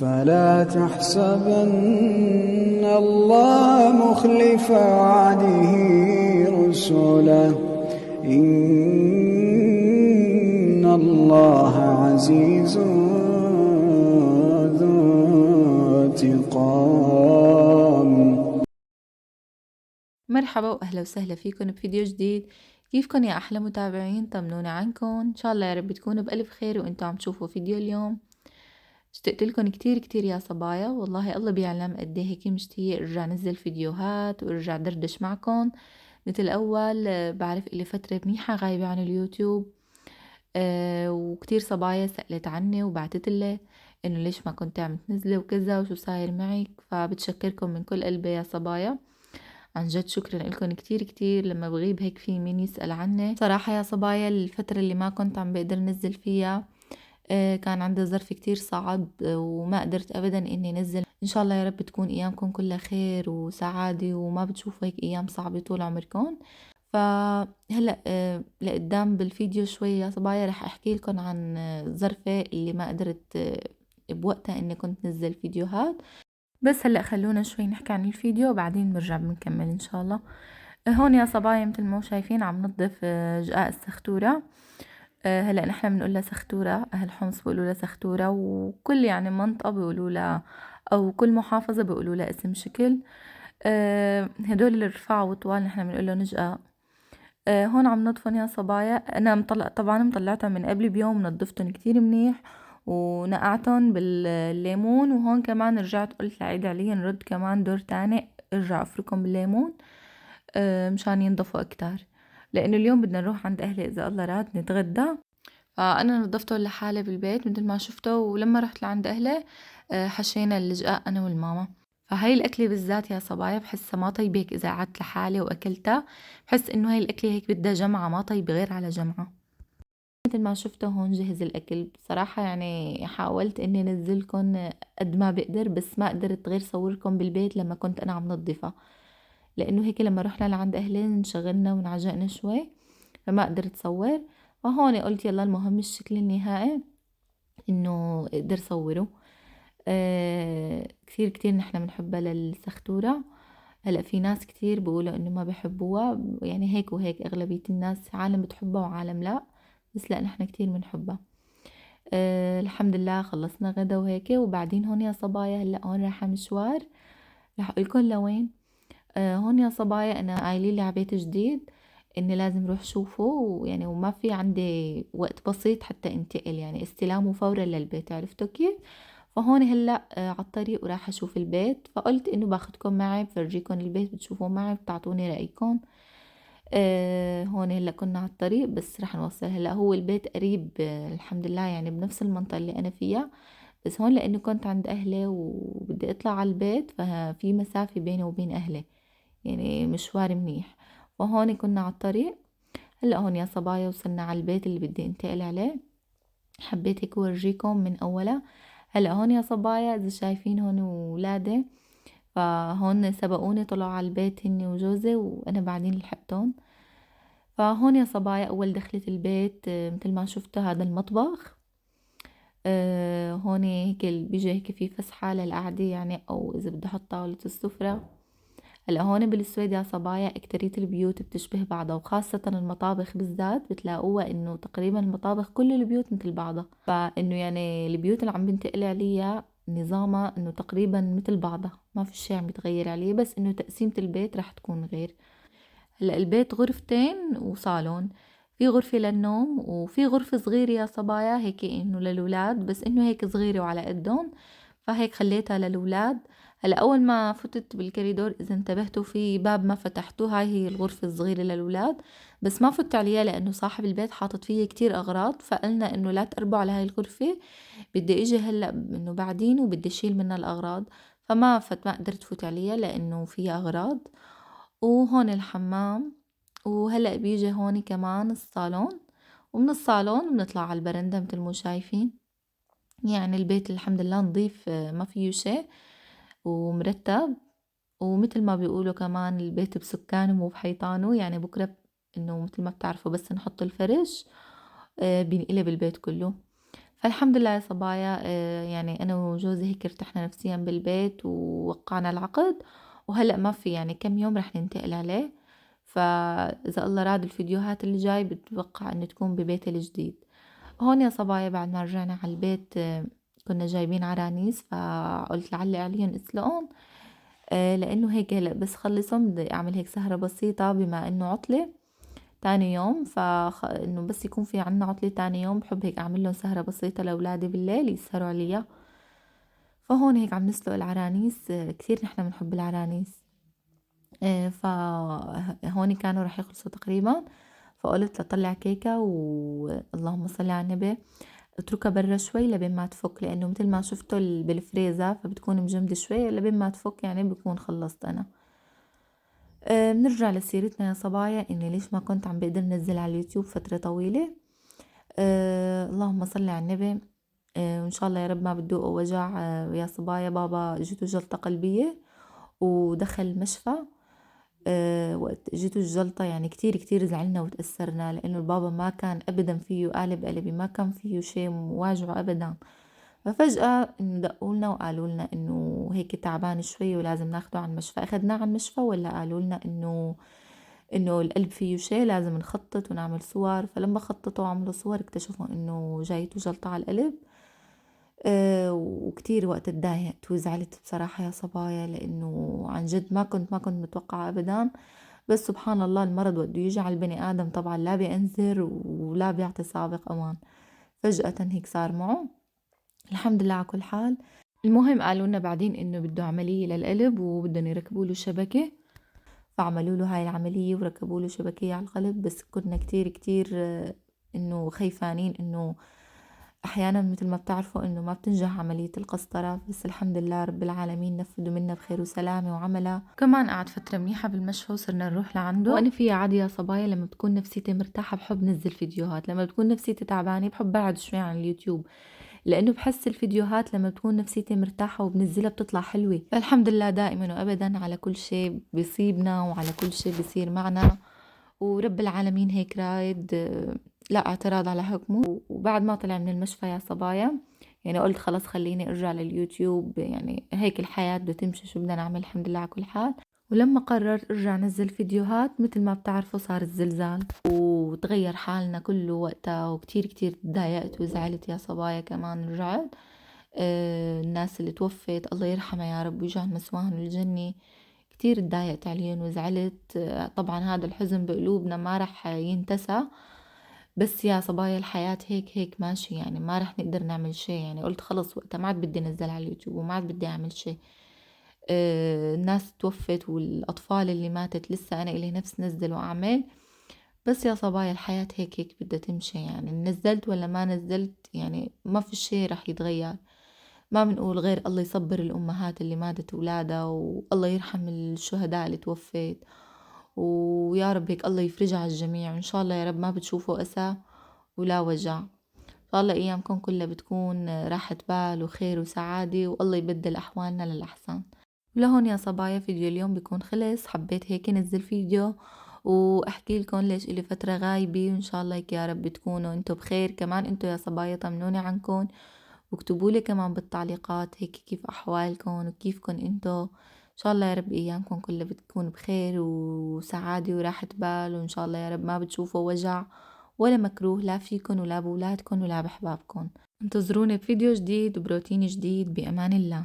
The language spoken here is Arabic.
فلا تحسبن الله مخلف وعده رسله إن الله عزيز ذو انتقام. مرحبا واهلا وسهلا فيكم بفيديو جديد. كيفكن يا احلى متابعين؟ طمنوني عنكم، ان شاء الله يا رب تكونوا بالف خير وانتم عم تشوفوا فيديو اليوم. اشتقت لكم كتير كتير يا صبايا، والله الله بيعلم قد ايه هيك مشتاقه ارجع انزل فيديوهات وارجع دردش معكم مثل اول. بعرف الي فتره منيحه غايبه عن اليوتيوب. وكتير صبايا سألت عني وبعتت لي انه ليش ما كنت عم تنزلي وكذا وشو صاير معك، فبتشكركم من كل قلبي يا صبايا. عن جد شكرا لكم كتير كتير. لما بغيب هيك في مين يسأل عني. صراحة يا صبايا الفترة اللي ما كنت عم بقدر نزل فيها كان عندي ظرف كتير صعب، وما قدرت أبدا إني نزل. إن شاء الله يا رب تكون أيامكم كلها خير وسعادة وما بتشوفوا هيك أيام صعبة طول عمركم. فهلأ لقدام بالفيديو شوي يا صبايا رح أحكي لكم عن ظرفي اللي ما قدرت بوقتها إني كنت نزل فيديوهات. بس هلأ خلونا شوي نحكي عن الفيديو وبعدين بنرجع بنكمل إن شاء الله. هون يا صبايا مثل ما شايفين عم نضف جقاء السختورة. هلا نحن بنقول لها سختورة، أهل حمص بيقولوا لها سختورة، وكل يعني منطقة بيقولوا لها أو كل محافظة بيقولوا لها اسم شكل. هدول الرفاع وطوال نحن بنقول لهم جقاء. هون عم نطفن يا صبايا. أنا طبعا مطلعتهم من قبل بيوم، نضفتهم كتير منيح ونقعتهم بالليمون، وهون كمان رجعت قلت لعيد علي نرد كمان دور تاني ارجع افركهم بالليمون مشان ينضفوا اكتر، لانه اليوم بدنا نروح عند اهلي اذا الله راد نتغدى. فانا نظفته لحالي بالبيت مثل ما شفته، ولما رحت لعند اهلي حشينا اللجقاء انا والماما. فهاي الأكلة بالذات يا صبايا بحسها ما طيبة هيك إذا قعدت لحالي وأكلتها. بحس إنه هاي الأكلة هيك بدها جمعة، ما طيبة غير على جمعة. مثل ما شفتوا هون جهز الأكل. بصراحة يعني حاولت إني أنزلكن قد ما بقدر، بس ما قدرت غير صوركم بالبيت لما كنت أنا عم نظفها، لأنه هيك لما رحنا لعند أهلي انشغلنا ونعجقنا شوي فما قدرت صور. وهون قلت يلا المهم الشكل النهائي إنه أقدر صوره. كتير كتير نحنا بنحبها للسختورة. هلا في ناس كتير بيقولوا انه ما بحبوها، يعني هيك وهيك اغلبية الناس، عالم بتحبها وعالم لا، بس لا نحنا كتير بنحبها. الحمد لله خلصنا غدا وهيك، وبعدين هون يا صبايا هلا هون رايحة مشوار. رح اقولكن لوين. هون يا صبايا انا قايلين لي على بيت جديد اني لازم روح شوفه، ويعني وما في عندي وقت بسيط حتى انتقل، يعني استلامه فورا للبيت، عرفتوا كيف؟ فهون هلا على الطريق وراح اشوف البيت، فقلت انه باخدكم معي بفرجيكم البيت بتشوفوه معي بتعطوني رأيكم. هون هلا كنا على الطريق بس رح نوصل. هلا هو البيت قريب الحمد لله، يعني بنفس المنطقة اللي انا فيها، بس هون لانه كنت عند اهلي وبدي اطلع على البيت ففي مسافة بيني وبين اهلي، يعني مشوار منيح. وهون كنا على الطريق. هلا هون يا صبايا وصلنا على البيت اللي بدي انتقل عليه. حبيت هيك اورجيكم من اولها. هلا هون يا صبايا اذا شايفين هون ولادي، فهون سبقوني طلعوا على البيت هني وجوزي، وانا بعدين لحقتهم. فهون يا صبايا اول دخلت البيت مثل ما شفتوا هذا المطبخ. هون هيك بيجي هيك في فسحة للقعدة يعني، او اذا بدي احط طاولة السفرة. هلا هون بالسويد يا صبايا اكترية البيوت بتشبه بعضها، وخاصة المطابخ بالذات بتلاقوها انه تقريبا المطابخ كل البيوت مثل بعضها، فانه يعني البيوت اللي عم بنتقل عليها نظامها انه تقريبا مثل بعضها، ما في شيء عم يتغير عليه، بس انه تقسيمة البيت رح تكون غير. هلا البيت غرفتين وصالون، في غرفة للنوم وفي غرفة صغيرة يا صبايا هيك انه للولاد، بس انه هيك صغيرة وعلى قدهم، فهيك خليتها للولاد. هلا اول ما فتت بالكوريدور اذا انتبهتوا في باب ما فتحتوه، هاي هي الغرفة الصغيرة للولاد، بس ما فت عليها لانه صاحب البيت حاطط فيها كتير اغراض، فقلنا انه لا تقربوا على هاي الغرفة، بدي اجي هلا انه بعدين وبدي اشيل منها الاغراض، ما قدرت فوت عليها لانه فيها اغراض. وهون الحمام. وهلأ بيجي هون كمان الصالون، ومن الصالون بنطلع على البرندة مثل ما شايفين. يعني البيت الحمد لله نظيف، ما فيه شيء ومرتب. ومثل ما بيقولوا كمان البيت بسكانه مو بحيطانه، يعني بكرة انه مثل ما بتعرفوا بس نحط الفرش بينقلب البيت كله. فالحمد لله يا صبايا، يعني أنا وجوزي هيك ارتحنا نفسيًا بالبيت ووقعنا العقد، وهلأ ما في يعني كم يوم رح ننتقل عليه، فإذا الله راد الفيديوهات اللي جاي بتوقع إنه تكون ببيتي الجديد. هون يا صبايا بعد ما رجعنا على البيت كنا جايبين عرانيس، فقُلت لعلّي عليهم اسلقهم، لإنه هيك هلأ بس خلّصهم بدي أعمل هيك سهرة بسيطة بما إنه عطلة تاني يوم، إنه بس يكون في عنا عطلة تاني يوم باحب هيك أعمل لهم سهرة بسيطة لأولادي بالليل يسهروا عليها. فهون هيك عم نسلق العرانيس، كتير نحن بنحب العرانيس. فهون كانوا رح يخلصوا تقريبًا، فقُلت لأطلّع كيكة اللهم صل على النبي اتركها برّا شوي لبين ما تفُك، لإنه متل ما شفتوا بالفريزر فبتكون مجمدة شوي، لبين ما تفُك يعني بكون خلّصت أنا. بنرجع لسيرتنا يا صبايا، إني ليش ما كنت عم باقدر نزّل على اليوتيوب فترة طويلة. اللهم صل على النبي. وإن شاء الله يا رب ما بتدوقوا وجع. يا صبايا بابا جته جلطة قلبية ودخل المشفى. وقت جته الجلطة يعني كتير كتير زعلنا وتأثرنا، لأنه البابا ما كان أبدا فيه قالب قلبي، ما كان فيه شي مواجعه أبدا. ففجأة إنه دقولنا وقالوا لنا إنه هيك تعبان شوي ولازم ناخده على المشفى. أخدناه على المشفى ولا قالوا لنا إنه القلب فيه شي لازم نخطط ونعمل صور. فلما خططوا وعملوا صور اكتشفوا إنه جايته جلطة على القلب. وكتير وقت اتضايقت وزعلت بصراحة يا صبايا، لأنه عن جد ما كنت متوقعة أبدا. بس سبحان الله المرض وقته يجي على البني آدم طبعا لا بينذر ولا بيعطي سابق أمان، فجأة هيك صار معه. الحمد لله على كل حال. المهم قالوا لنا بعدين إنه بده عملية للقلب وبدهم يركبوا له شبكة، فعملوا له هاي العملية وركبوا له شبكية على القلب. بس كنا كتير كتير إنه خايفانين إنه أحيانا مثل ما بتعرفوا إنه ما بتنجح عملية القسطرة. بس الحمد لله رب العالمين نفذوا منا بخير وسلامة وعملها. كمان قعد فترة منيحة بالمشفى وصرنا نروح لعنده. وأنا فيها عادي يا صبايا، لما بتكون نفسيتي مرتاحة بحب نزل فيديوهات، لما بتكون نفسيتي تعبانة بحب بعد شوي عن اليوتيوب، لأنه بحس الفيديوهات لما بتكون نفسيتي مرتاحة وبنزلها بتطلع حلوة. فالحمد لله دائما وأبدا على كل شيء بيصيبنا وعلى كل شيء بيصير معنا، ورب العالمين هيك رايد. لا اعتراض على حكمه. وبعد ما طلع من المشفى يا صبايا يعني قلت خلاص خليني ارجع لليوتيوب، يعني هيك الحياة بدها تمشي، شو بدنا نعمل، الحمد لله على كل حال. ولما قررت ارجع نزل فيديوهات مثل ما بتعرفوا صار الزلزال وتغير حالنا كله وقتها، وكتير كتير تضايقت وزعلت يا صبايا. كمان رجعت الناس اللي توفت الله يرحمها يا رب ويجعل مسواهم الجنة، كتير تضايقت عليهم وزعلت. طبعا هذا الحزن بقلوبنا ما رح ينتسى. بس يا صبايا الحياة هيك هيك ماشي، يعني ما رح نقدر نعمل شي. يعني قلت خلص وقتها ما عاد بدي انزل على اليوتيوب وما عاد بدي اعمل شي. الناس توفت والأطفال اللي ماتت لسه أنا إلي نفس نزل وأعمل. بس يا صبايا الحياة هيك هيك بدها تمشي، يعني نزلت ولا ما نزلت يعني ما في شي رح يتغير. ما بنقول غير الله يصبر الأمهات اللي ماتت أولادها، والله يرحم الشهداء اللي توفت، ويا رب هيك الله يفرجها على الجميع. وإن شاء الله يا رب ما بتشوفوا أسى ولا وجع. إن شاء الله أيامكم كلها بتكون راحة بال وخير وسعادة، والله يبدل أحوالنا للأحسن. ولهون يا صبايا فيديو اليوم بيكون خلص. حبيت هيك نزل فيديو واحكي لكم ليش إلي فترة غايبة، وإن شاء الله هيك يا رب تكونوا انتو بخير. كمان انتو يا صبايا طمنوني عنكم واكتبوا لي كمان بالتعليقات هيك كيف أحوالكم وكيفكم انتو. إن شاء الله يا رب أيامكم كلها بتكون بخير وسعادة وراحة بال، وإن شاء الله يا رب ما بتشوفوا وجع ولا مكروه لا فيكن ولا بولادكن ولا بأحبابكن. انتظروني بفيديو جديد وبروتين جديد. بأمان الله.